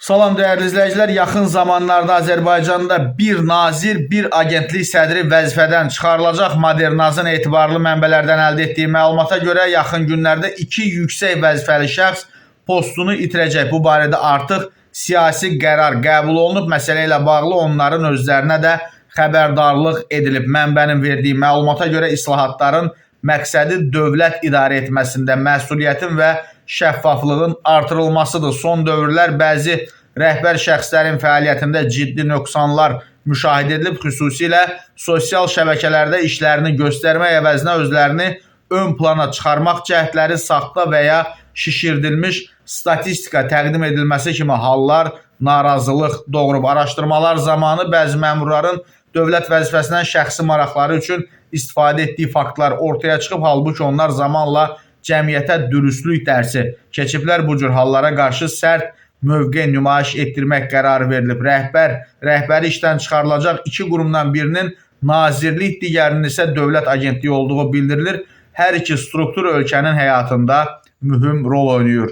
Salam değerli izləyicilər, yaxın zamanlarda Azərbaycanda bir nazir, bir agentlik sədri vəzifədən çıxarılacaq. Modernazın etibarlı mənbələrdən əldə etdiyi məlumata görə yaxın günlərdə 2 yüksək vəzifəli şəxs postunu itirəcək. Bu barədə artıq siyasi qərar qəbul olunub. Məsələ ilə bağlı onların özlərinə də xəbərdarlıq edilib. Mənbənin verdiyi məlumata görə islahatların məqsədi dövlət idarə etməsində məsuliyyətin və şəffaflığın artırılmasıdır. Son dövrlər bəzi rəhbər şəxslərin fəaliyyətində ciddi nöqsanlar müşahidə edilib. Xüsusilə sosial şəbəkələrdə işlərini göstərmək əvəzinə özlərini ön plana çıxarmaq cəhdləri, saxta və ya şişirdilmiş statistika təqdim edilməsi kimi hallar narazılıq doğurub. Araşdırmalar zamanı bəzi məmurların dövlət vəzifəsindən şəxsi maraqları üçün istifadə etdiyi faktlar ortaya çıxıb. Halbuki onlar zamanla cəmiyyətə dürüstlük dərsi keçiblər. Bu cür hallara qarşı sərt mövqe nümayiş etdirmək qərarı verilib. Rəhbəri işdən çıxarılacaq 2 qurumdan birinin nazirlik, digərinin isə dövlət agentliyi olduğu bildirilir. Hər iki struktur ölkənin həyatında mühüm rol oynayır.